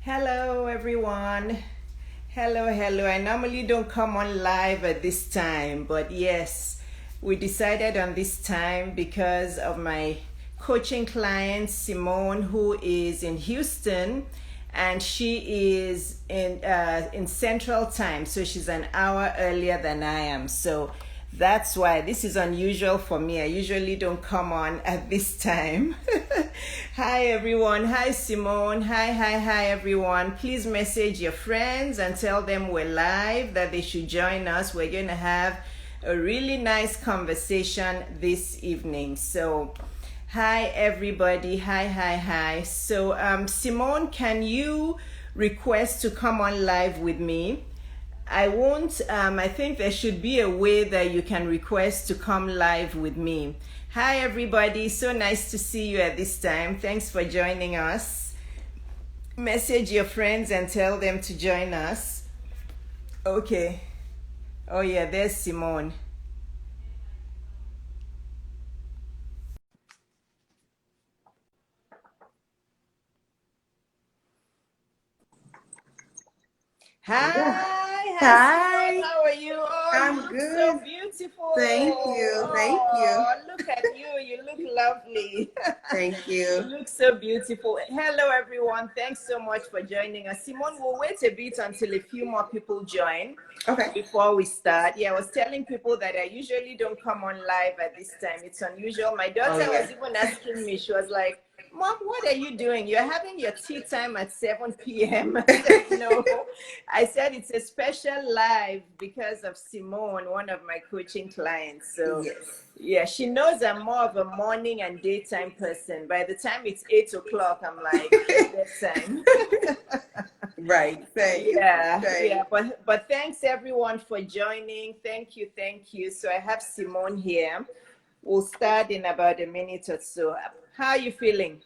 Hello, everyone. Hello, hello. I normally don't come on live at this time, but yes, we decided on this time because of my coaching client, Simone, who is in Houston, and she is in Central Time, so she's an hour earlier than I am. So that's why this is unusual for me. I usually don't come on at this time. Hi, everyone. Hi, Simone. Hi, everyone. Please message your friends and tell them we're live, that they should join us. We're going to have a really nice conversation this evening. So, hi, everybody. Hi. So, Simone, can you request to come on live with me? I won't, I think there should be a way that you can request to come live with me. Hi, everybody. So nice to see you at this time. Thanks for joining us. Message your friends and tell them to join us. Okay. Oh, yeah, there's Simone. Hi, Simone. Hi, How are you? Oh, you I'm look so good. beautiful. Thank you. Thank you. Oh, look at you. You look lovely. Thank You you. look so beautiful. Hello, everyone. Thanks so much for joining us. Simone, we'll wait a bit until a few more people join Okay. before we start. Yeah, I was telling people that I usually don't come on live at this time. It's unusual. My Oh, daughter yeah. was even asking me, she was like, Mom, what are you doing? You're having your tea time at 7 p.m. I said, no. I said it's a special live because of Simone, one of my coaching clients. So Yes. yeah, she knows I'm more of a morning and daytime person. By the time it's 8 o'clock, I'm like, bedtime. Right. Same. Yeah. Same. But thanks everyone for joining. Thank you. So I have Simone here. We'll start in about a minute or so. How are you feeling?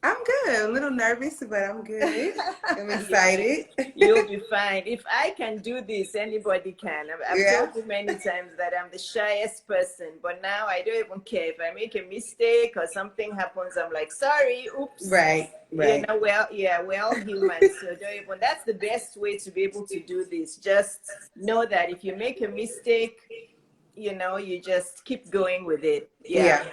I'm good. A little nervous, but I'm good. I'm Yeah, excited. you'll be fine. If I can do this, anybody can. I've Yeah. told you many times that I'm the shyest person, but now I don't even care. If I make a mistake or something happens, I'm like, sorry, oops. Right. You Right. know, well, yeah, we're all human. So don't even, that's the best way to be able to do this. Just know that if you make a mistake, you just keep going with it. Yeah. Yeah.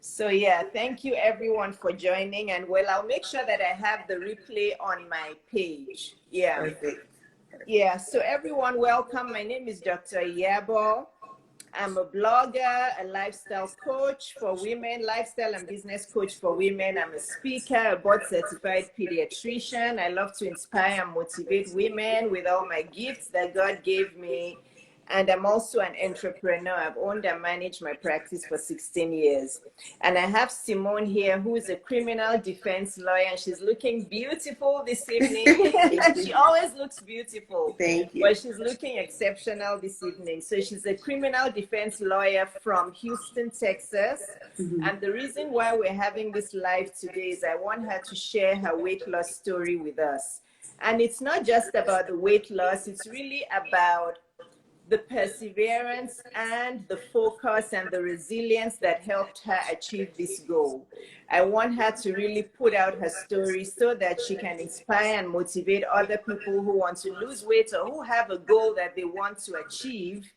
So yeah, thank you everyone for joining. And well, I'll make sure that I have the replay on my page. Yeah. Perfect. Yeah. So everyone, welcome. My name is Dr. Iyabo. I'm a blogger, a lifestyle coach for women, lifestyle and business coach for women. I'm a speaker, a board certified pediatrician. I love to inspire and motivate women with all my gifts that God gave me. And I'm also an entrepreneur. I've owned and managed my practice for 16 years. And I have Simone here, who is a criminal defense lawyer, and she's looking beautiful this evening. Thank She you. always looks beautiful, Thank you. but she's looking exceptional this evening. So she's a criminal defense lawyer from Houston, Texas. Mhm. And the reason why we're having this live today is I want her to share her weight loss story with us. And it's not just about the weight loss, it's really about the perseverance and the focus and the resilience that helped her achieve this goal. I want her to really put out her story so that she can inspire and motivate other people who want to lose weight or who have a goal that they want to achieve.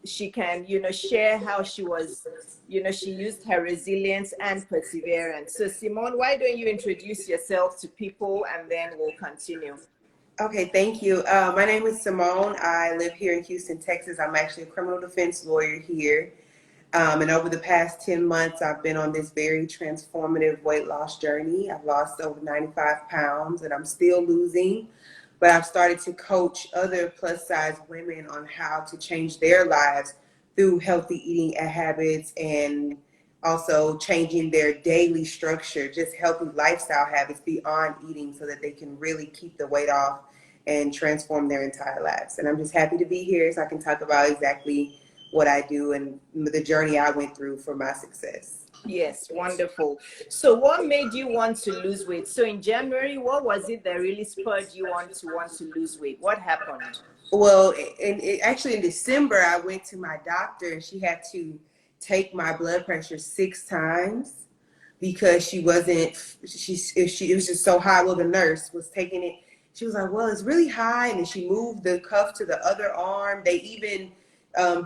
She can, share how she was, she used her resilience and perseverance. So Simone, why don't you introduce yourself to people and then we'll continue. Okay, thank you. My name is Simone. I live here in Houston, Texas. I'm actually a criminal defense lawyer here. And over the past 10 months, I've been on this very transformative weight loss journey. I've lost over 95 pounds and I'm still losing, but I've started to coach other plus size women on how to change their lives through healthy eating habits and also changing their daily structure, just healthy lifestyle habits beyond eating so that they can really keep the weight off and transform their entire lives. And I'm just happy to be here so I can talk about exactly what I do and the journey I went through for my success. Yes, wonderful. So what made you want to lose weight? So in January, what was it that really spurred you on to want to lose weight? What happened? Well, actually in December, I went to my doctor and she had to take my blood pressure 6 times because she wasn't, it was just so high. Well, the nurse was taking it. She was like, well, it's really high. And then she moved the cuff to the other arm. They even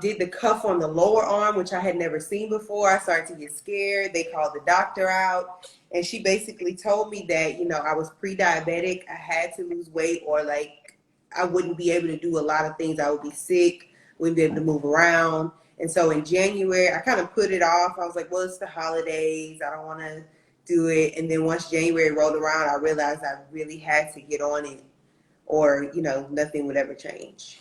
did the cuff on the lower arm, which I had never seen before. I started to get scared. They called the doctor out. And she basically told me that, you know, I was pre-diabetic. I had to lose weight, or like I wouldn't be able to do a lot of things. I would be sick, wouldn't be able to move around. And so in January, I kind of put it off. I was like, well, it's the holidays. I don't want to do it. And then once January rolled around, I realized I really had to get on it, or, you know, nothing would ever change.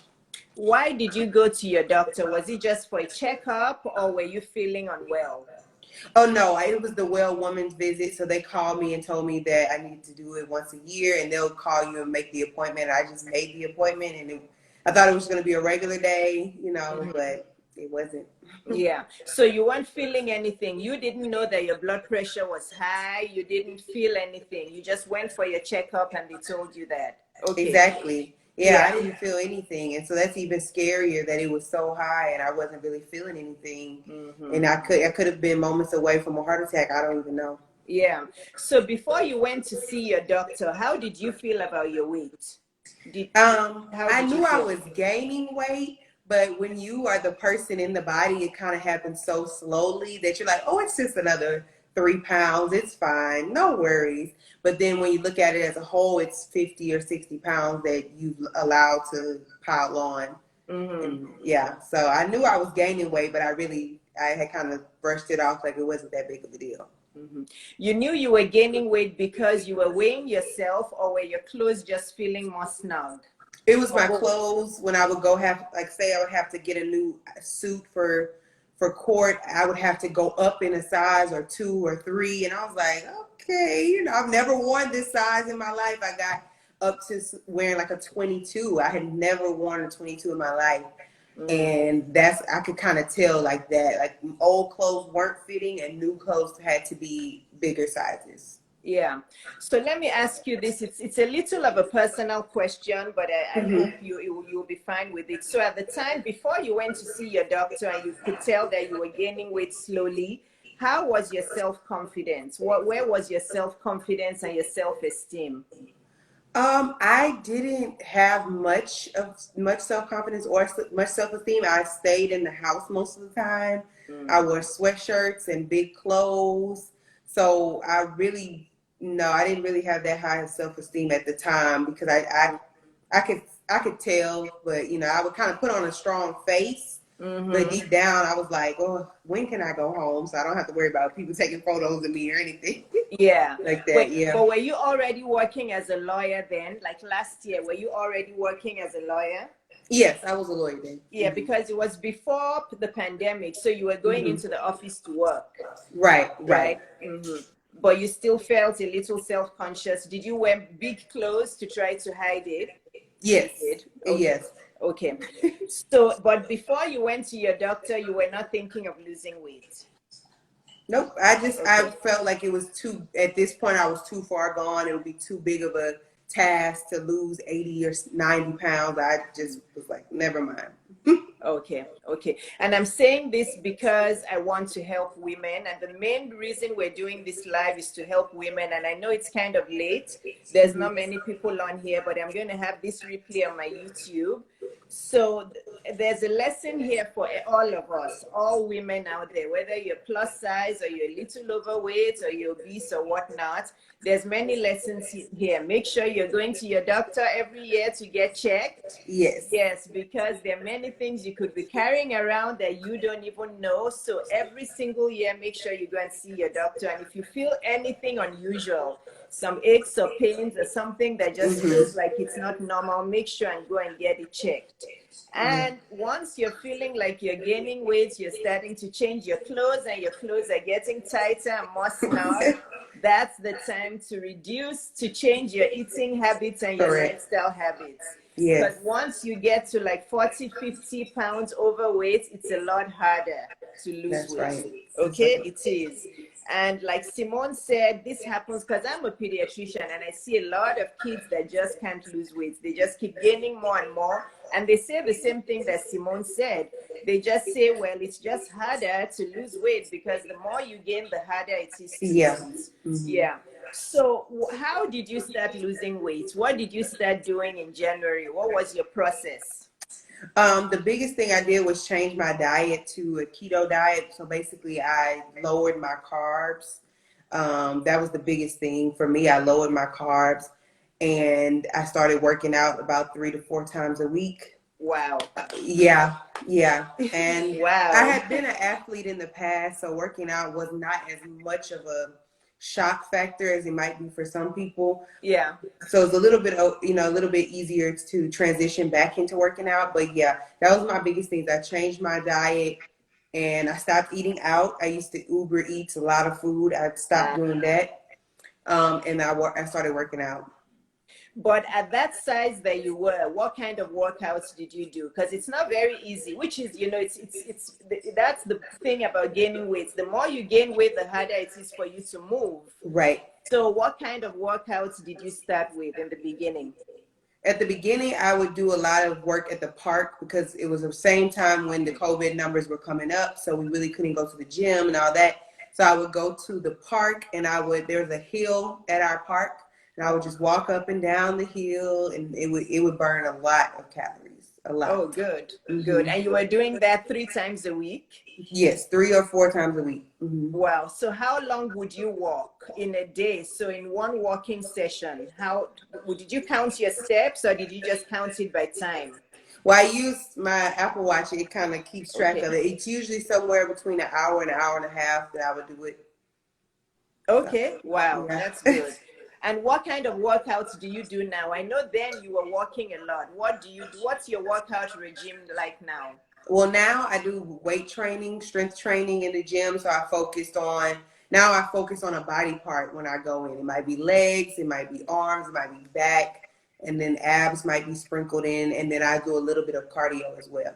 Why did you go to your doctor? Was it just for a checkup, or were you feeling unwell? Oh, no, it was the well woman's visit. So they called me and told me that I needed to do it once a year, and they'll call you and make the appointment. I just made the appointment, and I thought it was going to be a regular day, you know, but it wasn't. Yeah. So you weren't feeling anything. You didn't know that your blood pressure was high. You didn't feel anything. You just went for your checkup and they told you that. Okay. Exactly. Yeah, I didn't feel anything. And so that's even scarier, that it was so high and I wasn't really feeling anything. And I could have been moments away from a heart attack. I don't even know. Yeah. So before you went to see your doctor, how did you feel about your weight? I knew I was gaining weight, but when you are the person in the body, it kind of happens so slowly that you're like, oh, it's just another 3 pounds. It's fine. No worries. But then when you look at it as a whole, it's 50 or 60 pounds that you've allowed to pile on. And yeah, so I knew I was gaining weight, but I had kind of brushed it off like it wasn't that big of a deal. You knew you were gaining weight because you were weighing yourself, or were your clothes just feeling more snug? It was my clothes. When I would go say I would have to get a new suit for court, I would have to go up in a size or 2 or 3. And I was like, okay, you know, I've never worn this size in my life. I got up to wearing like a 22. I had never worn a 22 in my life. And I could kind of tell like that, like old clothes weren't fitting and new clothes had to be bigger sizes. Yeah. So let me ask you this. It's a little of a personal question, but I hope you'll be fine with it. So at the time before you went to see your doctor and you could tell that you were gaining weight slowly, how was your self-confidence? Where was your self-confidence and your self-esteem? I didn't have much self-confidence or much self-esteem. I stayed in the house most of the time. I wore sweatshirts and big clothes. So I didn't really have that high of self-esteem at the time, because I could tell, but you know, I would kind of put on a strong face. But deep down, I was like, oh, when can I go home so I don't have to worry about people taking photos of me or anything? Yeah. Like that, yeah. But were you already working as a lawyer then? Like last year, were you already working as a lawyer? Yes, I was a lawyer then. Yeah, because it was before the pandemic, so you were going into the office to work. Right. But you still felt a little self-conscious. Did you wear big clothes to try to hide it? Yes. Okay. Yes. Okay. So, but before you went to your doctor, you were not thinking of losing weight? Nope. I felt like it was at this point, I was too far gone. It would be too big of a task to lose 80 or 90 pounds. I just was like, never mind. Okay. And I'm saying this because I want to help women. And the main reason we're doing this live is to help women. And I know it's kind of late. There's not many people on here, but I'm going to have this replay on my YouTube. So there's a lesson here for all of us, all women out there, whether you're plus size or you're a little overweight or you're obese or whatnot. There's many lessons here. Make sure you're going to your doctor every year to get checked. Yes, because there are many things you could be carrying around that you don't even know. So every single year, make sure you go and see your doctor. And if you feel anything unusual, some aches or pains or something that just feels like it's not normal, make sure and go and get it checked. And once you're feeling like you're gaining weight, you're starting to change your clothes and your clothes are getting tighter and more snug, that's the time to change your eating habits and your lifestyle habits. Because once you get to like 40, 50 pounds overweight, it's a lot harder. to lose That's weight. right. Okay, it is. And like Simone said, this happens because I'm a pediatrician and I see a lot of kids that just can't lose weight. They just keep gaining more and more. And they say the same thing that Simone said. They just say, well, it's just harder to lose weight because the more you gain, the harder it is to Yeah. lose. Mm-hmm. Yeah. So how did you start losing weight? What did you start doing in January? What was your process? The biggest thing I did was change my diet to a keto diet. So basically, I lowered my carbs. That was the biggest thing for me. I lowered my carbs, and I started working out about 3 to 4 times a week. Wow. Yeah, yeah. And wow. I had been an athlete in the past, so working out was not as much of a shock factor as it might be for some people. Yeah. So it's a little bit, a little bit easier to transition back into working out. But yeah, that was my biggest things. I changed my diet and I stopped eating out. I used to Uber Eats a lot of food. I stopped doing that. And I started working out. But at that size that you were, what kind of workouts did you do? Because it's not very easy, which is, that's the thing about gaining weight. The more you gain weight, the harder it is for you to move. Right. So what kind of workouts did you start with in the beginning? At the beginning, I would do a lot of work at the park because it was the same time when the COVID numbers were coming up. So we really couldn't go to the gym and all that. So I would go to the park and there's a hill at our park. And I would just walk up and down the hill, and it would burn a lot of calories, a lot. Oh, good, good. And you were doing that 3 times a week? Yes, 3 or 4 times a week. Mm-hmm. Wow. So how long would you walk in a day? So in one walking session, did you count your steps or did you just count it by time? Well, I use my Apple Watch. It kind of keeps track of it. It's usually somewhere between an hour and a half that I would do it. Okay. Wow. Yeah. That's good. And what kind of workouts do you do now? I know then you were walking a lot. What do you do? What's your workout regime like now? Well, now I do weight training, strength training in the gym. So I focus on a body part when I go in. It might be legs, it might be arms, it might be back, and then abs might be sprinkled in. And then I do a little bit of cardio as well.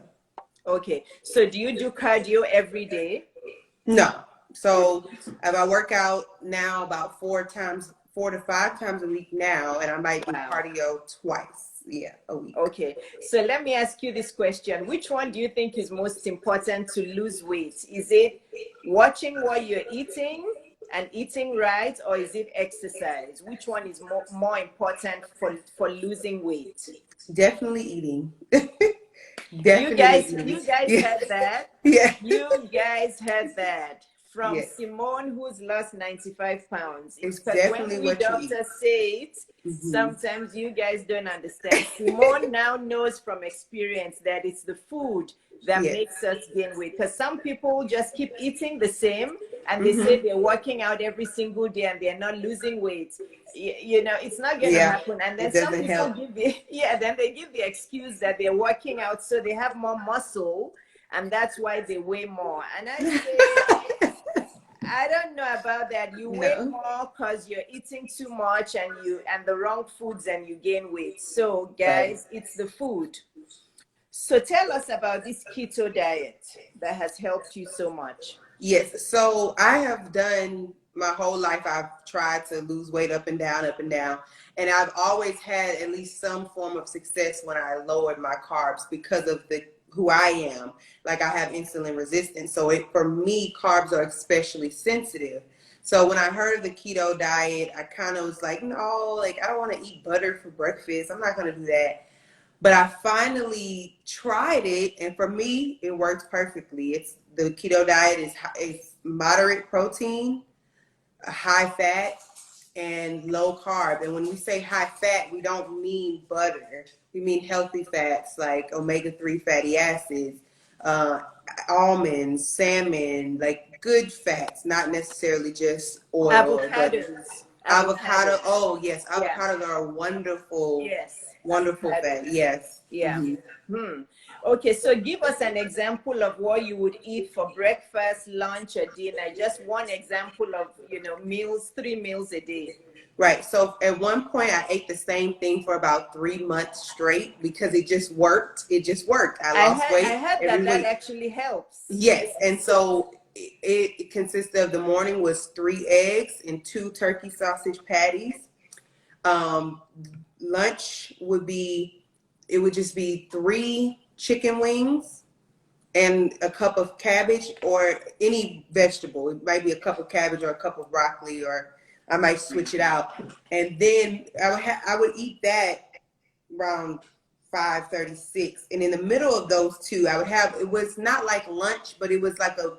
Okay. So do you do cardio every day? No. So if I work out now about 4 to 5 times a week now, and I might do cardio twice, a week. Okay, so let me ask you this question. Which one do you think is most important to lose weight? Is it watching what you're eating and eating right, or is it exercise? Which one is more important for losing weight? Definitely eating. You guys had that? Yeah. You guys had that. From Simone, who's lost 95 pounds. It's because when we doctors say it, sometimes you guys don't understand. Simone now knows from experience that it's the food that makes us gain weight. Because some people just keep eating the same and they say they're working out every single day and they're not losing weight. It's not going to happen. And then some people then they give the excuse that they're working out so they have more muscle and that's why they weigh more. And I say, I don't know about that. You weigh more because you're eating too much and the wrong foods and you gain weight. So guys, it's the food. So tell us about this keto diet that has helped you so much. Yes. So I have done my whole life. I've tried to lose weight up and down. And I've always had at least some form of success when I lowered my carbs because of who I am. Like I have insulin resistance. So for me, carbs are especially sensitive. So when I heard of the keto diet, I kind of was like, no, like I don't want to eat butter for breakfast. I'm not going to do that. But I finally tried it. And for me, it works perfectly. The keto diet is moderate protein, high fat, and low carb. And when we say high fat, we don't mean butter. We mean healthy fats like omega-3 fatty acids, almonds, salmon, like good fats, not necessarily just oil. Avocados. Avocado. Oh, yes. Avocados are wonderful. Yes. Wonderful fat. Yes. Yeah. Okay, so give us an example of what you would eat for breakfast, lunch, or dinner. Just one example of, meals, 3 meals a day. Right. So at one point I ate the same thing for about 3 months straight because it just worked. It just worked. I lost I weight heard every that week. actually helps. Yes. And so it consisted of the morning was 3 eggs and 2 turkey sausage patties. Um, Lunch would be, it would just be 3 chicken wings and a cup of cabbage or any vegetable. It might be a cup of cabbage or a cup of broccoli, or I might switch it out. And then I would eat that around 5:36. And in the middle of those two, I would have, it was not like lunch, but it was like a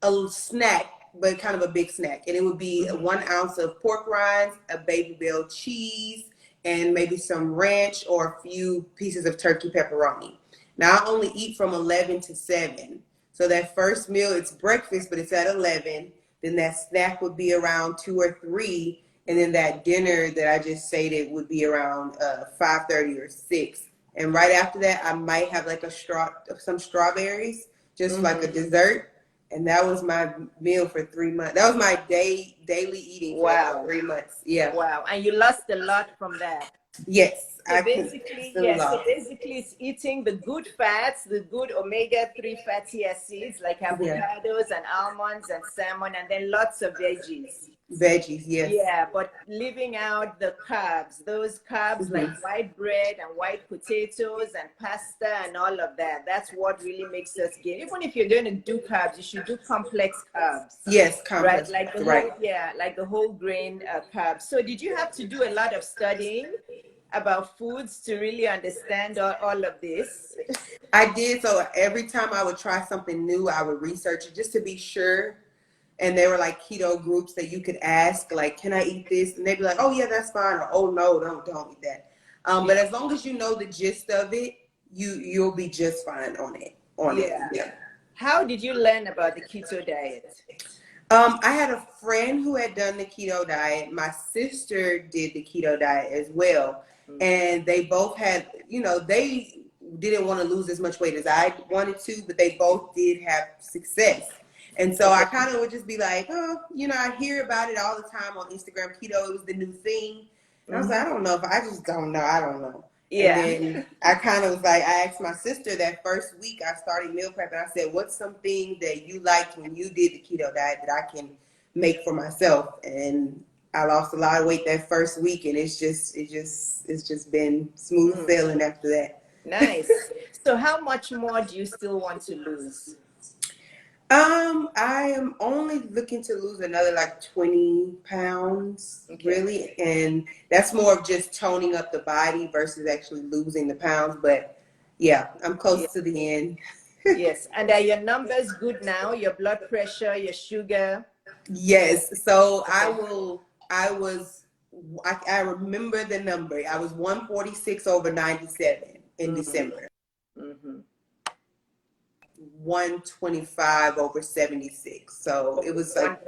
little snack, but kind of a big snack. And it would be 1 ounce of pork rinds, a baby bell cheese, and maybe some ranch or a few pieces of turkey pepperoni. Now I only eat from 11 to 7. So that first meal, it's breakfast, but it's at 11. Then that snack would be around 2 or 3. And then that dinner that I just stated would be around 5:30 or 6. And right after that, I might have like some strawberries, just like a dessert. And that was my meal for 3 months. That was my daily eating for about 3 months. Yeah. Wow. And you lost a lot from that. Yes. So basically, so basically it's eating the good fats, the good omega-3 fatty acids like avocados and almonds and salmon, and then lots of veggies. Veggies, yes. Yeah, but leaving out the carbs, those carbs like white bread and white potatoes and pasta and all of that. That's what really makes us gain. Even if you're going to do carbs, you should do complex carbs. Yes, complex. Right, like the whole, like the whole grain carbs. So did you have to do a lot of studying about foods to really understand all of this? I did. So every time I would try something new, I would research it just to be sure. And there were like keto groups that you could ask, like, can I eat this? And they'd be like, oh yeah, that's fine. Or, oh no, don't eat that. But as long as you know the gist of it, you'll be just fine on it. Yeah. How did you learn about the keto diet? I had a friend who had done the keto diet. My sister did the keto diet as well. And they both had, they didn't want to lose as much weight as I wanted to, but they both did have success. And so I kind of would just be like, oh, I hear about it all the time on Instagram. Keto, it was the new thing. And I was like, I don't know. I just don't know. I don't know. Yeah. And then I kind of was like, I asked my sister that first week I started meal prep, and I said, what's something that you liked when you did the keto diet that I can make for myself? And I lost a lot of weight that first week, and it's just been smooth sailing after that. Nice. So how much more do you still want to lose? I am only looking to lose another like 20 pounds, really. And that's more of just toning up the body versus actually losing the pounds. But yeah, I'm close to the end. Yes. And are your numbers good now? Your blood pressure, your sugar? Yes. So I remember the number. I was 146/97 in December. 125/76. So it was like,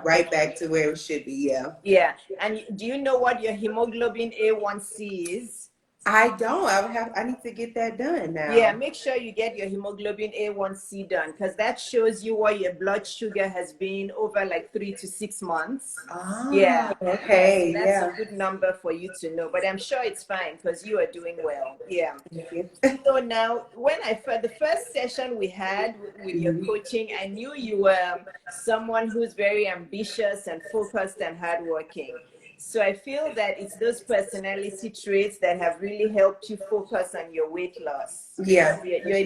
right back to where it should be. Yeah. And do you know what your hemoglobin A1C is? I don't. I need to get that done now. Yeah, make sure you get your hemoglobin A1C done, because that shows you what your blood sugar has been over like 3 to 6 months. Okay. That's a good number for you to know. But I'm sure it's fine because you are doing well. Yeah. So now, the first session we had with your coaching, I knew you were someone who's very ambitious and focused and hardworking. So I feel that it's those personality traits that have really helped you focus on your weight loss. Yeah. You're a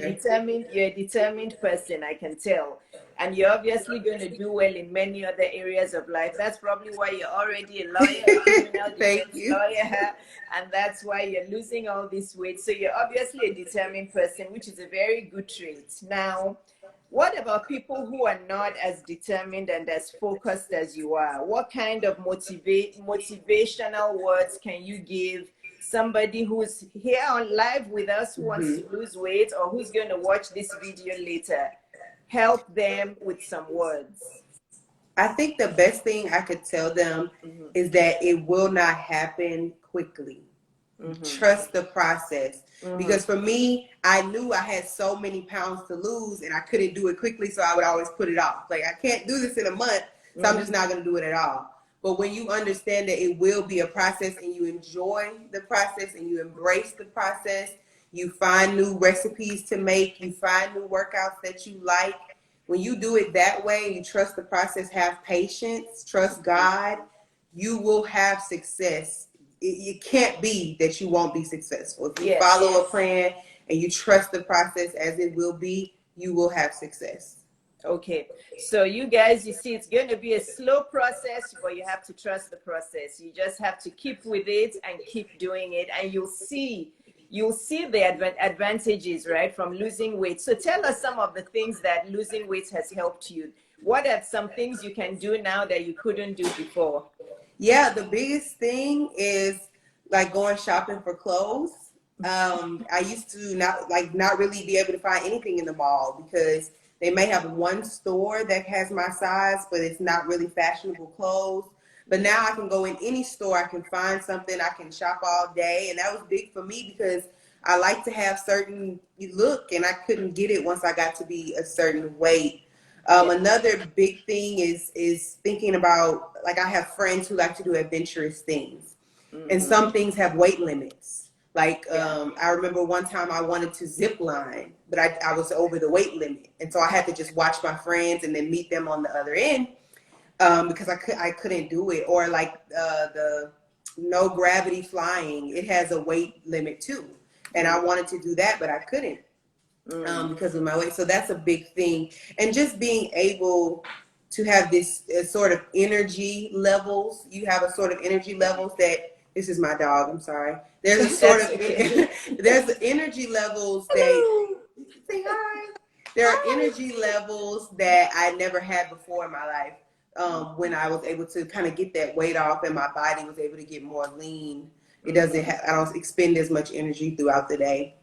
determined person, I can tell. And you're obviously going to do well in many other areas of life. That's probably why you're already a lawyer, Thank you. lawyer, and that's why you're losing all this weight. So you're obviously a determined person, which is a very good trait. Now, what about people who are not as determined and as focused as you are? What kind of motivational words can you give somebody who's here on live with us who wants to lose weight, or who's going to watch this video later? Help them with some words. I think the best thing I could tell them is that it will not happen quickly. Trust the process. Because for me, I knew I had so many pounds to lose and I couldn't do it quickly, so I would always put it off. Like, I can't do this in a month, so I'm just not going to do it at all. But when you understand that it will be a process and you enjoy the process and you embrace the process, you find new recipes to make, you find new workouts that you like. When you do it that way and you trust the process, have patience, trust God, you will have success. It can't be that you won't be successful. If you follow a plan and you trust the process as it will be, you will have success. Okay, so you guys, you see, it's going to be a slow process, but you have to trust the process. You just have to keep with it and keep doing it, and you'll see the advantages, right, from losing weight. So tell us some of the things that losing weight has helped you. What are some things you can do now that you couldn't do before? Yeah, the biggest thing is like going shopping for clothes. I used to not really be able to find anything in the mall because they may have one store that has my size, but it's not really fashionable clothes. But now I can go in any store, I can find something, I can shop all day, and that was big for me because I like to have certain look, and I couldn't get it once I got to be a certain weight. Another big thing is thinking about, like, I have friends who like to do adventurous things, and some things have weight limits. Like I remember one time I wanted to zip line, but I was over the weight limit, and so I had to just watch my friends and then meet them on the other end because I couldn't do it. Or like the no gravity flying, it has a weight limit too, and I wanted to do that, but I couldn't. Because of my weight. So that's a big thing. And just being able to have this sort of energy levels. You have a sort of energy levels that, this is my dog, I'm sorry. There's a sort of, there's energy levels that, say hi. There are energy levels that I never had before in my life. When I was able to kind of get that weight off and my body was able to get more lean. I don't expend as much energy throughout the day.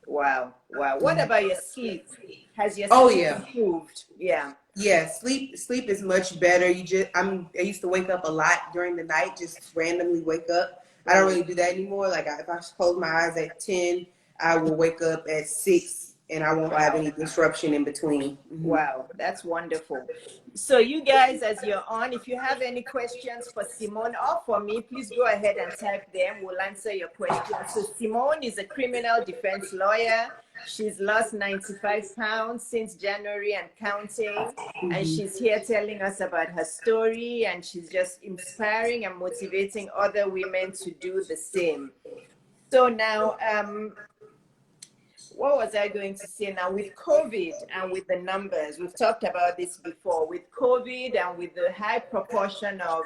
Wow. What about your sleep? Has your Oh sleep yeah. improved? Yeah. Yeah, sleep is much better. I used to wake up a lot during the night, just randomly wake up. I don't really do that anymore. Like if I close my eyes at 10, I will wake up at 6 and I won't have any disruption in between. Wow, that's wonderful. So you guys, as you're on, if you have any questions for Simone or for me, please go ahead and type them. We'll answer your questions. So Simone is a criminal defense lawyer. She's lost 95 pounds since January and counting. And she's here telling us about her story, and she's just inspiring and motivating other women to do the same. So now, what was I going to say now? With COVID and with the numbers, we've talked about this before. With COVID and with the high proportion of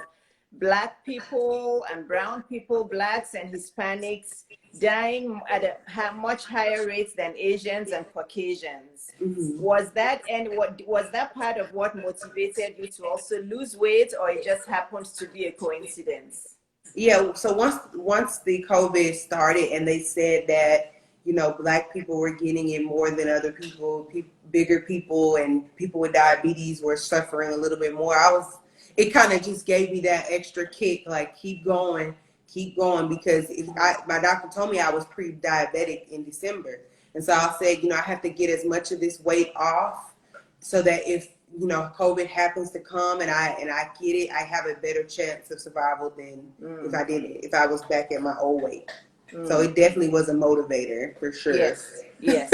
Black people and brown people, Blacks and Hispanics dying at a much higher rates than Asians and Caucasians. Was that part of what motivated you to also lose weight, or it just happens to be a coincidence? Yeah, so once the COVID started and they said that, Black people were getting it more than other people, bigger people and people with diabetes were suffering a little bit more. It kind of just gave me that extra kick, like keep going, because my doctor told me I was pre-diabetic in December. And so I said, I have to get as much of this weight off so that if, COVID happens to come and I get it, I have a better chance of survival than if I was back at my old weight. So it definitely was a motivator for sure. Yes.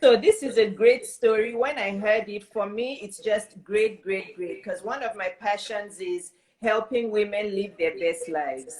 So this is a great story. When I heard it, for me, it's just great. Because one of my passions is helping women live their best lives.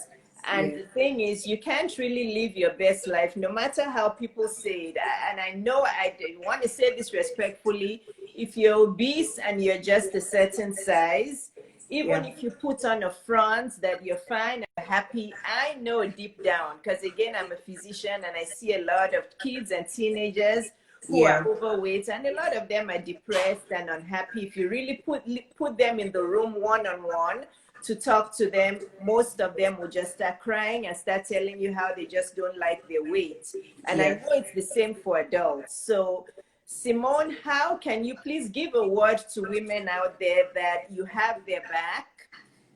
And the thing is, you can't really live your best life, no matter how people say it. And I know I want to say this respectfully. If you're obese and you're just a certain size, even if you put on a front that you're fine and happy, I know deep down, because again, I'm a physician and I see a lot of kids and teenagers who are overweight, and a lot of them are depressed and unhappy. If you really put them in the room one-on-one to talk to them, most of them will just start crying and start telling you how they just don't like their weight. And I know it's the same for adults. So Simone, how can you please give a word to women out there that you have their back,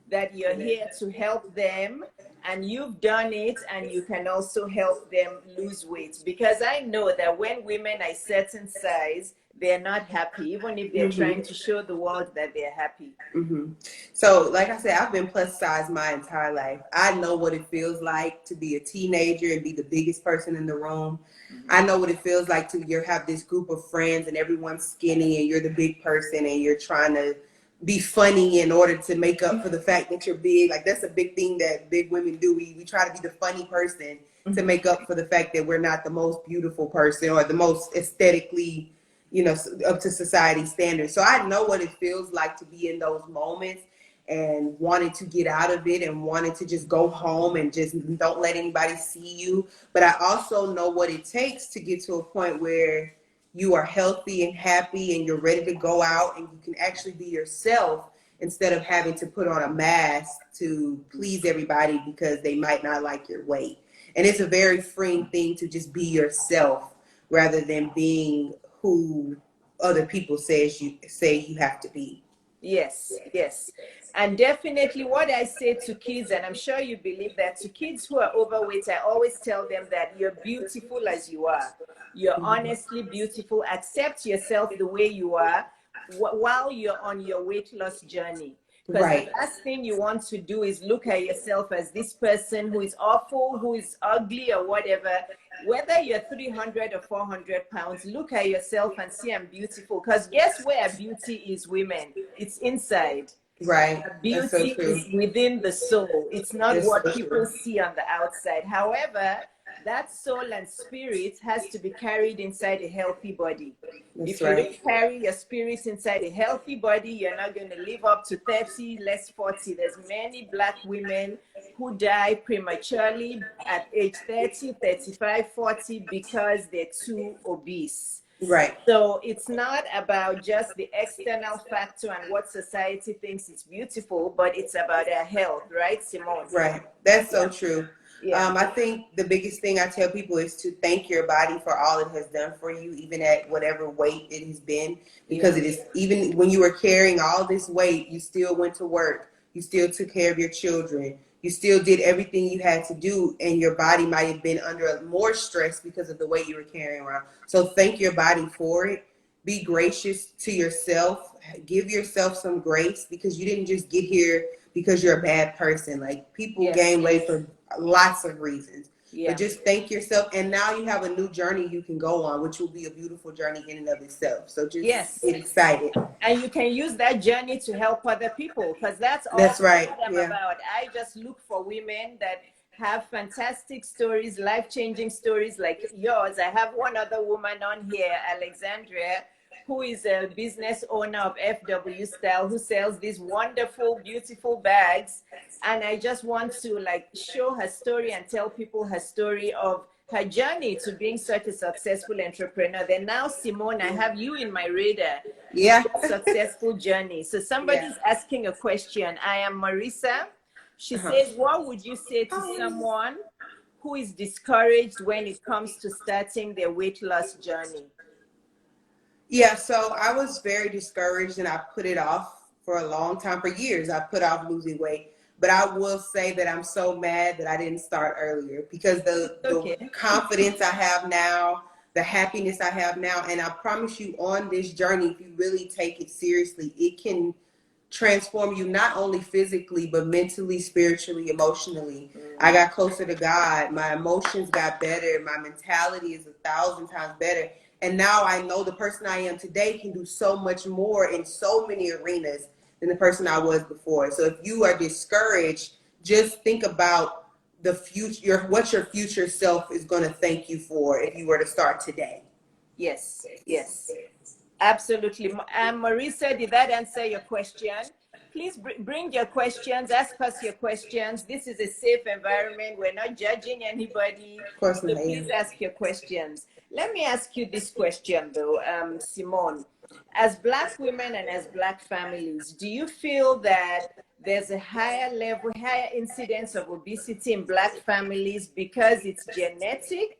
that you're here to help them, and you've done it, and you can also help them lose weight? Because I know that when women are a certain size, they're not happy, even if they're trying to show the world that they're happy. So, like I said, I've been plus size my entire life. I know what it feels like to be a teenager and be the biggest person in the room. I know what it feels like to have this group of friends and everyone's skinny and you're the big person and you're trying to be funny in order to make up for the fact that you're big. Like, that's a big thing that big women do. We try to be the funny person to make up for the fact that we're not the most beautiful person or the most aesthetically, up to society standards. So I know what it feels like to be in those moments and wanting to get out of it and wanting to just go home and just don't let anybody see you. But I also know what it takes to get to a point where you are healthy and happy and you're ready to go out and you can actually be yourself instead of having to put on a mask to please everybody because they might not like your weight. And it's a very freeing thing to just be yourself rather than being who other people say you have to be. Yes, yes. And definitely what I say to kids, and I'm sure you believe that, to kids who are overweight, I always tell them that you're beautiful as you are. You're honestly beautiful. Accept yourself the way you are while you're on your weight loss journey. Because the last thing you want to do is look at yourself as this person who is awful, who is ugly or whatever. Whether you're 300 or 400 pounds, look at yourself and see I'm beautiful. Because guess where beauty is, women? It's inside. Right. Beauty That's so true. is within the soul. It's not That's what so people true. see on the outside. However, that soul and spirit has to be carried inside a healthy body. That's If you right. don't carry your spirit inside a healthy body, you're not going to live up to 30, less 40. There's many Black women who die prematurely at age 30, 35, 40 because they're too obese. Right. So it's not about just the external factor and what society thinks is beautiful, but it's about our health, right, Simone? Right. That's so Yeah. true. Yeah. I think the biggest thing I tell people is to thank your body for all it has done for you, even at whatever weight it has been, because it is, even when you were carrying all this weight, you still went to work, you still took care of your children, you still did everything you had to do, and your body might have been under more stress because of the weight you were carrying around. So thank your body for it. Be gracious to yourself. Give yourself some grace because you didn't just get here because you're a bad person. Like, people gain weight for lots of reasons. But just thank yourself. And now you have a new journey you can go on, which will be a beautiful journey in and of itself. So just get excited. And you can use that journey to help other people, because that's all right. I'm about. I just look for women that have fantastic stories, life-changing stories like yours. I have one other woman on here, Alexandria, who is a business owner of FW Style, who sells these wonderful, beautiful bags. And I just want to show her story and tell people her story of her journey to being such a successful entrepreneur. Then now, Simone, I have you in my radar. Yeah. Successful journey. So somebody's asking a question. I am Marisa. She says, what would you say to someone who is discouraged when it comes to starting their weight loss journey? Yeah, so I was very discouraged and I put it off for a long time. For years, I put off losing weight. But I will say that I'm so mad that I didn't start earlier, because the confidence I have now, the happiness I have now, and I promise you, on this journey, if you really take it seriously, it can transform you not only physically, but mentally, spiritually, emotionally. I got closer to God. My emotions got better. My mentality is 1,000 times better. And now I know the person I am today can do so much more in so many arenas than the person I was before. So if you are discouraged, just think about the future, what your future self is going to thank you for if you were to start today. Yes, yes, absolutely. Marisa, did that answer your question? Please bring your questions, ask us your questions. This is a safe environment. We're not judging anybody. Of course, so please ask your questions. Let me ask you this question though, Simone. As Black women and as Black families, do you feel that there's a higher incidence of obesity in Black families because it's genetic?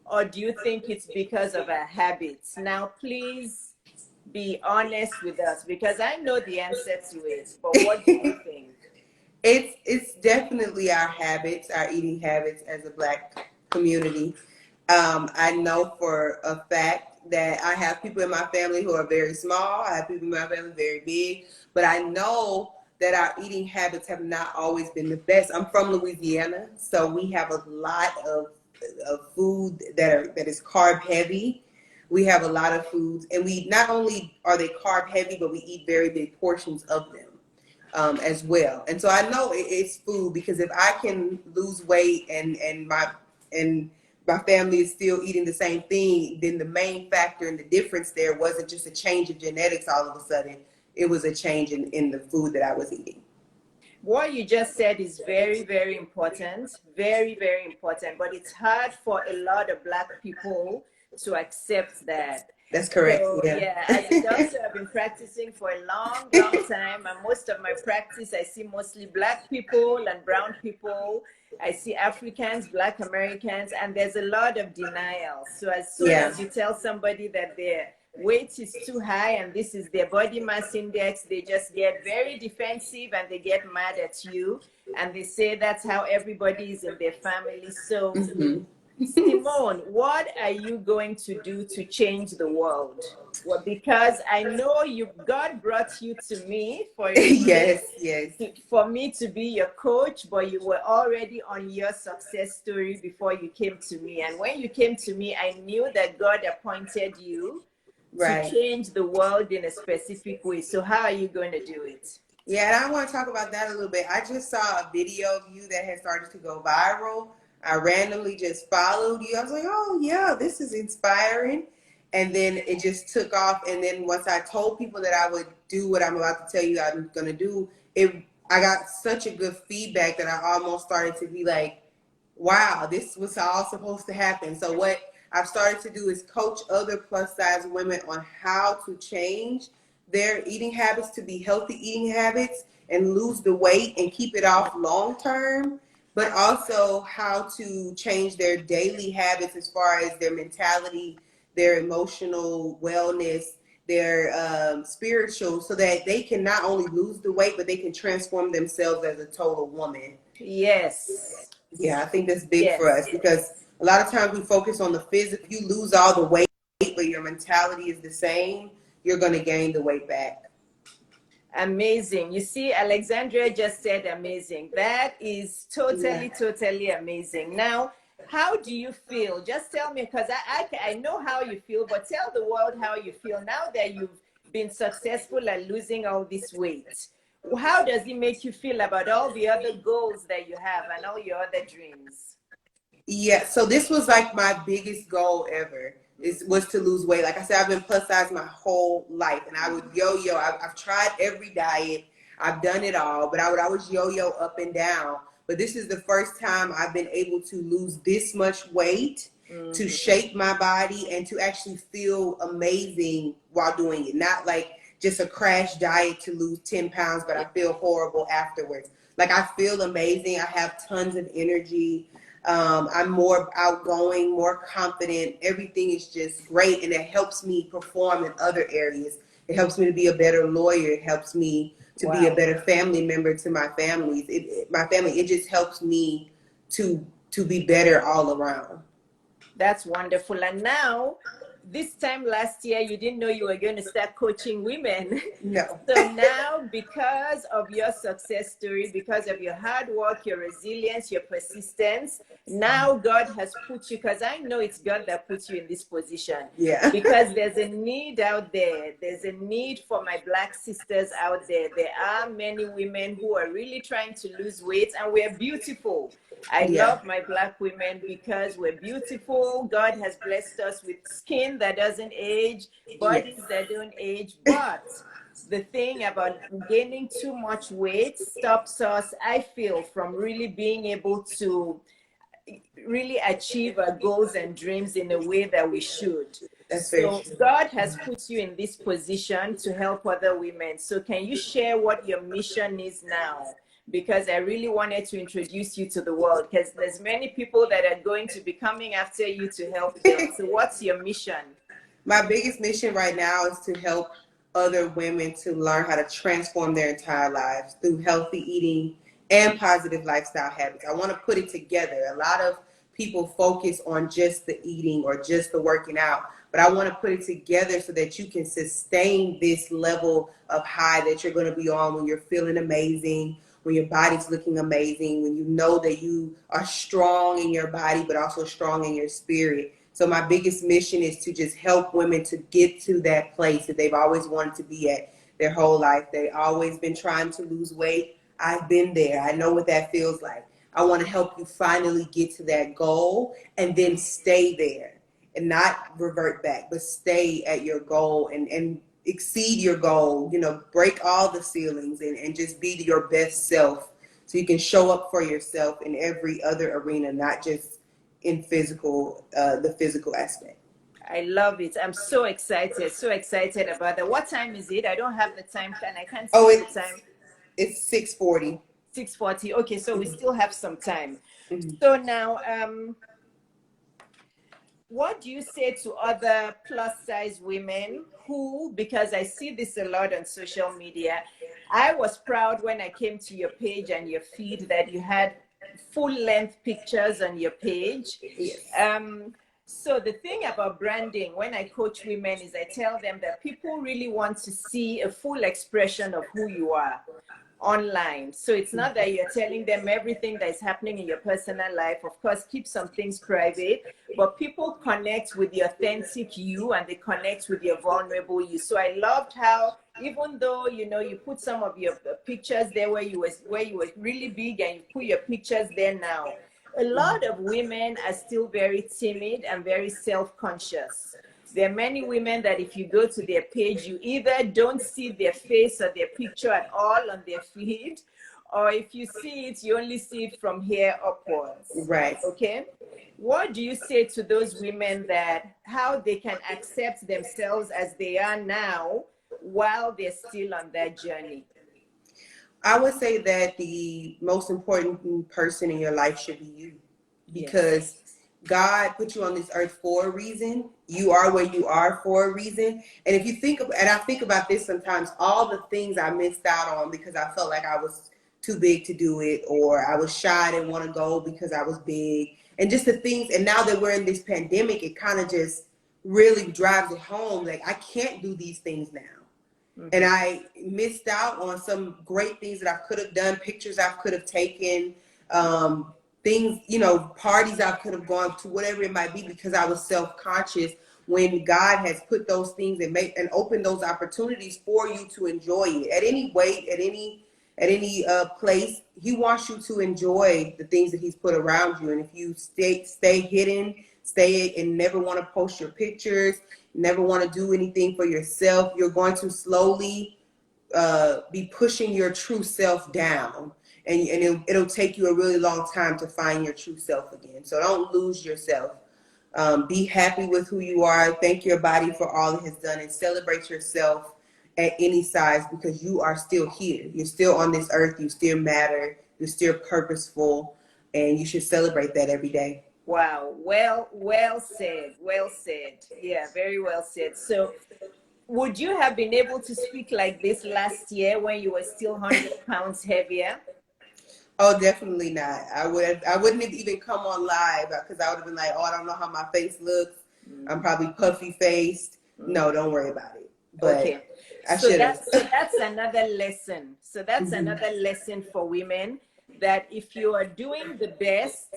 Or do you think it's because of our habits? Now, please be honest with us, because I know the answer to it, but what do you think? It's definitely our habits, our eating habits as a Black community. I know for a fact that I have people in my family who are very small. I have people in my family very big, but I know that our eating habits have not always been the best. I'm from Louisiana, so we have a lot of food that is carb heavy. We have a lot of foods, and we not only are they carb heavy, but we eat very big portions of them as well. And so I know it's food, because if I can lose weight and my family is still eating the same thing, then the main factor and the difference there wasn't just a change of genetics all of a sudden. It was a change in the food that I was eating. What you just said is very, very important, very, very important, but it's hard for a lot of Black people to accept that. That's correct. So, Yeah. yeah, as a doctor, I've been practicing for a long, long time, and most of my practice, I see mostly Black people and brown people. I see Africans, Black Americans, and there's a lot of denial. So as soon as you tell somebody that their weight is too high and this is their body mass index, they just get very defensive and they get mad at you, and they say that's how everybody is in their family. So Simone, what are you going to do to change the world? Well, because I know God brought you to me for a reason, for me to be your coach, but you were already on your success story before you came to me. And when you came to me, I knew that God appointed you to change the world in a specific way. So how are you going to do it? Yeah, and I want to talk about that a little bit. I just saw a video of you that has started to go viral. I randomly just followed you. I was like, oh, yeah, this is inspiring. And then it just took off. And then once I told people that I would do what I'm about to tell you I'm going to do, I got such a good feedback that I almost started to be like, wow, this was all supposed to happen. So what I've started to do is coach other plus size women on how to change their eating habits to be healthy eating habits and lose the weight and keep it off long term, but also how to change their daily habits as far as their mentality, their emotional wellness, their spiritual, so that they can not only lose the weight, but they can transform themselves as a total woman. Yes. Yeah, I think that's big for us, because a lot of times we focus on the physical. If you lose all the weight, but your mentality is the same, you're going to gain the weight back. Amazing. You see, Alexandria just said amazing. That is totally amazing. Now, how do you feel? Just tell me, because I know how you feel, but tell the world how you feel now that you've been successful at losing all this weight. How does it make you feel about all the other goals that you have and all your other dreams? Yeah, so this was like my biggest goal ever, was to lose weight. Like I said, I've been plus size my whole life, and I would yo-yo. I've tried every diet. I've done it all, but I would always yo-yo up and down. But this is the first time I've been able to lose this much weight, to shape my body, and to actually feel amazing while doing it. Not like just a crash diet to lose 10 pounds, but I feel horrible afterwards. Like I feel amazing. I have tons of energy. I'm more outgoing, more confident. Everything is just great, and it helps me perform in other areas. It helps me to be a better lawyer. It helps me to be a better family member to my families. My family. It just helps me to be better all around. That's wonderful. And now, this time last year, you didn't know you were going to start coaching women. No. So now, because of your success story, because of your hard work, your resilience, your persistence, now God has put you, because I know it's God that puts you in this position. Yeah. Because there's a need out there. There's a need for my Black sisters out there. There are many women who are really trying to lose weight, and we're beautiful. I love my Black women because we're beautiful. God has blessed us with skin that doesn't age, bodies that don't age. But the thing about gaining too much weight stops us, I feel, from really being able to really achieve our goals and dreams in a way that we should. So God has put you in this position to help other women. So can you share what your mission is now? Because I really wanted to introduce you to the world, because there's many people that are going to be coming after you to help them. So what's your mission? My biggest mission right now is to help other women to learn how to transform their entire lives through healthy eating and positive lifestyle habits. I want to put it together. A lot of people focus on just the eating or just the working out. But I want to put it together so that you can sustain this level of high that you're going to be on when you're feeling amazing, when your body's looking amazing, when you know that you are strong in your body, but also strong in your spirit. So my biggest mission is to just help women to get to that place that they've always wanted to be at their whole life. They've always been trying to lose weight. I've been there. I know what that feels like. I want to help you finally get to that goal and then stay there and not revert back, but stay at your goal and exceed your goal, you know, break all the ceilings and just be your best self so you can show up for yourself in every other arena, not just in physical, the physical aspect. I love it. I'm so excited about that. What time is it? I don't have the time and I can't see the time. It's 6:40. 6:40. Okay, so we still have some time. Mm-hmm. So now, what do you say to other plus size women who, because I see this a lot on social media, I was proud when I came to your page and your feed that you had full length pictures on your page. Yes. So the thing about branding, when I coach women, is I tell them that people really want to see a full expression of who you are online. So it's not that you're telling them everything that is happening in your personal life. Of course, keep some things private, but people connect with the authentic you and they connect with your vulnerable you. So I loved how, even though, you know, you put some of your pictures there where you were really big and you put your pictures there now, a lot of women are still very timid and very self-conscious. There are many women that if you go to their page, you either don't see their face or their picture at all on their feed, or if you see it, you only see it from here upwards. Right. Okay. What do you say to those women that how they can accept themselves as they are now while they're still on that journey? I would say that the most important person in your life should be you, because God put you on this earth for a reason. You are where you are for a reason. And if you think of, and I think about this sometimes, all the things I missed out on because I felt like I was too big to do it, or I was shy, I didn't want to go because I was big, and just the things. And now that we're in this pandemic, it kind of just really drives it home. Like, I can't do these things now. Mm-hmm. And I missed out on some great things that I could have done, pictures I could have taken, things, you know, parties I could have gone to, whatever it might be, because I was self-conscious, when God has put those things and opened those opportunities for you to enjoy it at any weight, at any place. He wants you to enjoy the things that he's put around you. And if you stay hidden, stay and never want to post your pictures, never want to do anything for yourself, you're going to slowly be pushing your true self down. And it'll take you a really long time to find your true self again. So don't lose yourself. Be happy with who you are. Thank your body for all it has done, and celebrate yourself at any size, because you are still here. You're still on this earth. You still matter. You're still purposeful, and you should celebrate that every day. Wow. Well said. Well said. Yeah, very well said. So would you have been able to speak like this last year when you were still 100 pounds heavier? Oh, definitely not. I wouldn't have even come on live, because I would have been like, oh, I don't know how my face looks. I'm probably puffy faced. No, don't worry about it. But okay. I should have. So that's another lesson. So that's another lesson for women, that if you are doing the best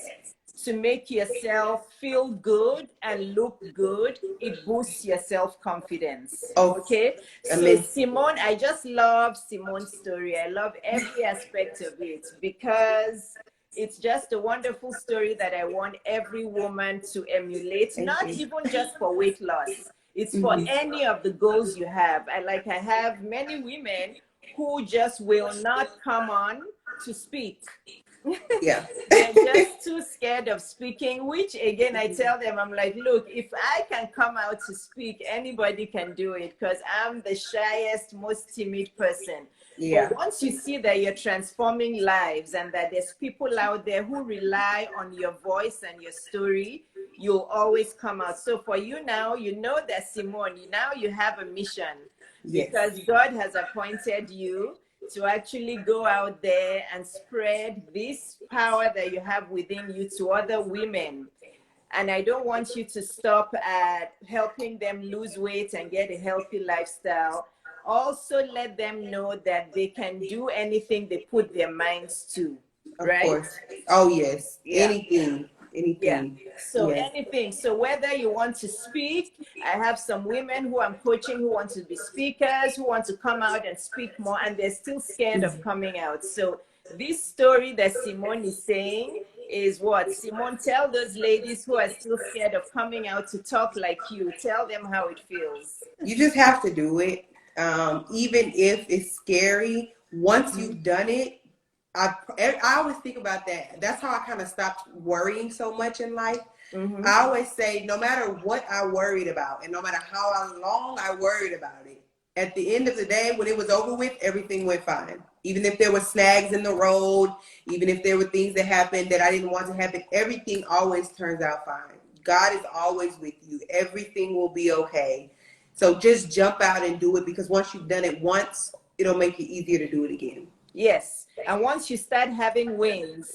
to make yourself feel good and look good, it boosts your self-confidence. Okay? So Simone, I just love Simone's story. I love every aspect of it, because it's just a wonderful story that I want every woman to emulate, not even just for weight loss. It's for any of the goals you have. I have many women who just will not come on to speak. Yeah. They're just too scared of speaking, which again, I tell them, I'm like, look, if I can come out to speak, anybody can do it, because I'm the shyest, most timid person. Yeah. But once you see that you're transforming lives and that there's people out there who rely on your voice and your story, you'll always come out. So for you now, you know that Simone, now you have a mission, because God has appointed you to actually go out there and spread this power that you have within you to other women. And I don't want you to stop at helping them lose weight and get a healthy lifestyle. Also, let them know that they can do anything they put their minds to, Of right? course. Oh yes. Yeah. Anything. Yeah. Anything. So Yes. anything. So whether you want to speak, I have some women who I'm coaching who want to be speakers, who want to come out and speak more, and they're still scared of coming out. So this story that Simone is saying is what? Simone, tell those ladies who are still scared of coming out to talk like you. Tell them how it feels. You just have to do it. Even if it's scary, once you've done it, I always think about that. That's how I kind of stopped worrying so much in life. I always say, no matter what I worried about, and no matter how long I worried about it, at the end of the day, when it was over with, everything went fine. Even if there were snags in the road, even if there were things that happened that I didn't want to happen, everything always turns out fine. God is always with you. Everything will be okay. So just jump out and do it, because once you've done it once, it'll make it easier to do it again. Yes. And once you start having wins,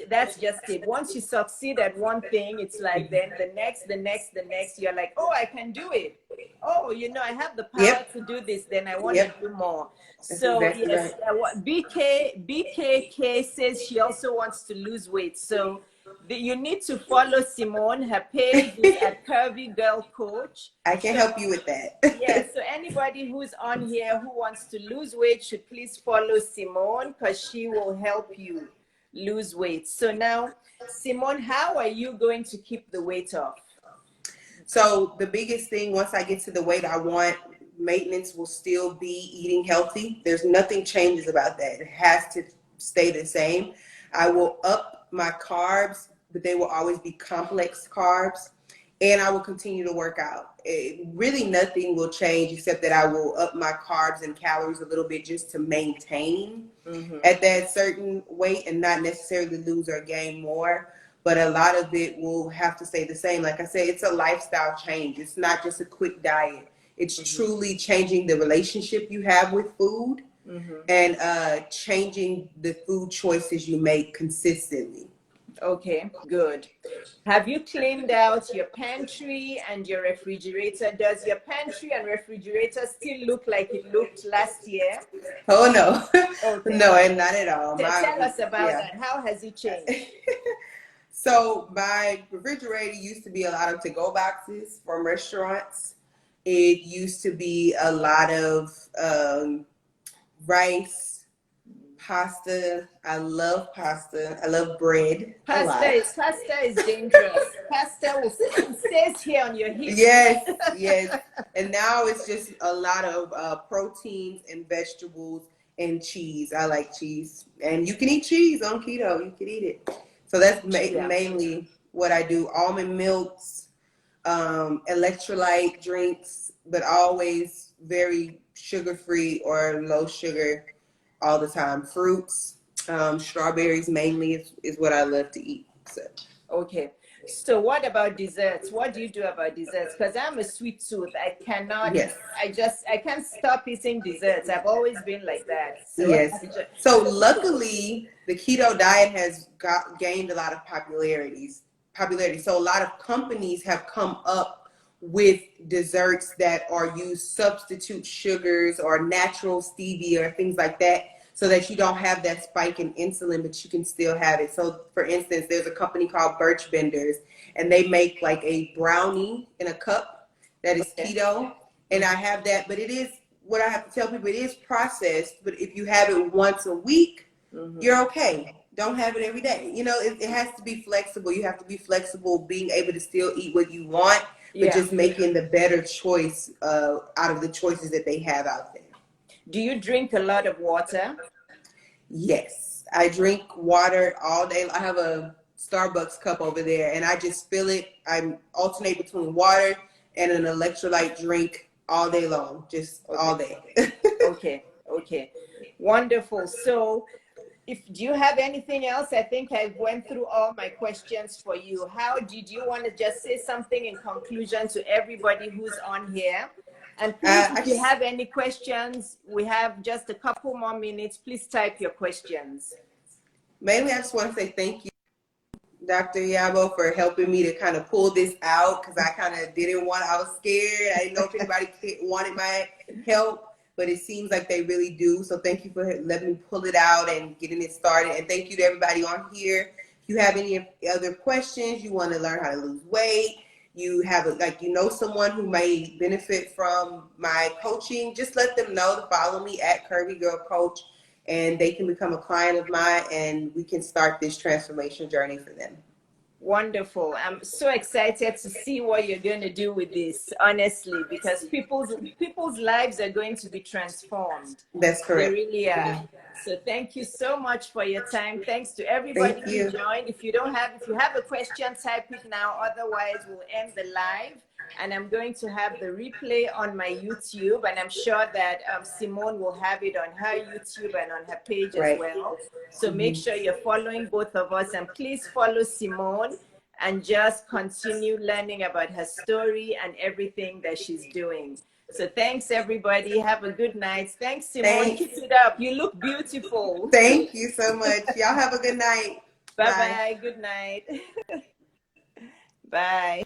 that's just it. Once you succeed at one thing, it's like then the next, you're like, oh, I can do it. Oh, I have the power to do this. Then I want to do more. That's So exactly yes, right. BKK says she also wants to lose weight. So you need to follow Simone. Her page is at Curvy Girl Coach. I can help you with that. Yeah, so anybody who's on here who wants to lose weight should please follow Simone, because she will help you lose weight. So now, Simone, how are you going to keep the weight off? So the biggest thing, once I get to the weight I want, maintenance will still be eating healthy. There's nothing changes about that. It has to stay the same. I will up my carbs, but they will always be complex carbs. And I will continue to work out. Really nothing will change except that I will up my carbs and calories a little bit just to maintain at that certain weight and not necessarily lose or gain more. But a lot of it will have to stay the same. Like I said, it's a lifestyle change. It's not just a quick diet. It's truly changing the relationship you have with food and changing the food choices you make consistently. Okay, good. Have you cleaned out your pantry and your refrigerator? Does your pantry and refrigerator still look like it looked last year? Oh, no. Okay. No, and not at all. Tell us about that. How has it changed? So my refrigerator used to be a lot of to-go boxes from restaurants. It used to be a lot of rice, pasta. I love pasta. I love bread a lot. Pasta is dangerous. Pasta stays here on your hips. Yes, yes. And now it's just a lot of proteins and vegetables and cheese. I like cheese. And you can eat cheese on keto. You can eat it. So that's mainly what I do. Almond milks, electrolyte drinks, but always very sugar-free or low sugar all the time. Fruits, strawberries mainly is what I love to eat. So. Okay. So what about desserts? What do you do about desserts? Because I'm a sweet tooth. I cannot, yes. I can't stop eating desserts. I've always been like that. So yes. So luckily, the keto diet has gained a lot of popularity. So a lot of companies have come up with desserts that are used substitute sugars or natural stevia or things like that, so that you don't have that spike in insulin, but you can still have it. So for instance, there's a company called Birch Benders, and they make like a brownie in a cup that is keto. And I have that, but it is, what I have to tell people, it is processed, but if you have it once a week, you're okay. Don't have it every day. It has to be flexible. You have to be flexible, being able to still eat what you want, but just making the better choice out of the choices that they have out there. Do you drink a lot of water? Yes, I drink water all day. I have a Starbucks cup over there, and I just fill it. I alternate between water and an electrolyte drink all day long, just all day. Okay. Wonderful. So do you have anything else? I think I went through all my questions for you. How did you want to just say something in conclusion to everybody who's on here? And please, I if you just have any questions, we have just a couple more minutes. Please type your questions. mainly I just want to say thank you, Dr. Iyabo, for helping me to kind of pull this out, because I kind of didn't want, I was scared. I didn't know if anybody wanted my help, but it seems like they really do. So thank you for letting me pull it out and getting it started. And thank you to everybody on here. If you have any other questions, you want to learn how to lose weight, you have someone who may benefit from my coaching, just let them know to follow me at Curvy Girl Coach, and they can become a client of mine, and we can start this transformation journey for them. Wonderful. I'm so excited to see what you're going to do with this, honestly, because people's lives are going to be transformed. That's They correct. really are. So thank you so much for your time. Thanks to everybody Thank who you. joined. If you have a question, type it now. Otherwise, we'll end the live. And I'm going to have the replay on my YouTube, and I'm sure that Simone will have it on her YouTube and on her page as well. So make sure you're following both of us, and please follow Simone and just continue learning about her story and everything that she's doing. So thanks, everybody. Have a good night. Thanks, Simone. Thanks. Keep it up. You look beautiful. Thank you so much. Y'all have a good night. Bye-bye. Good night. Bye.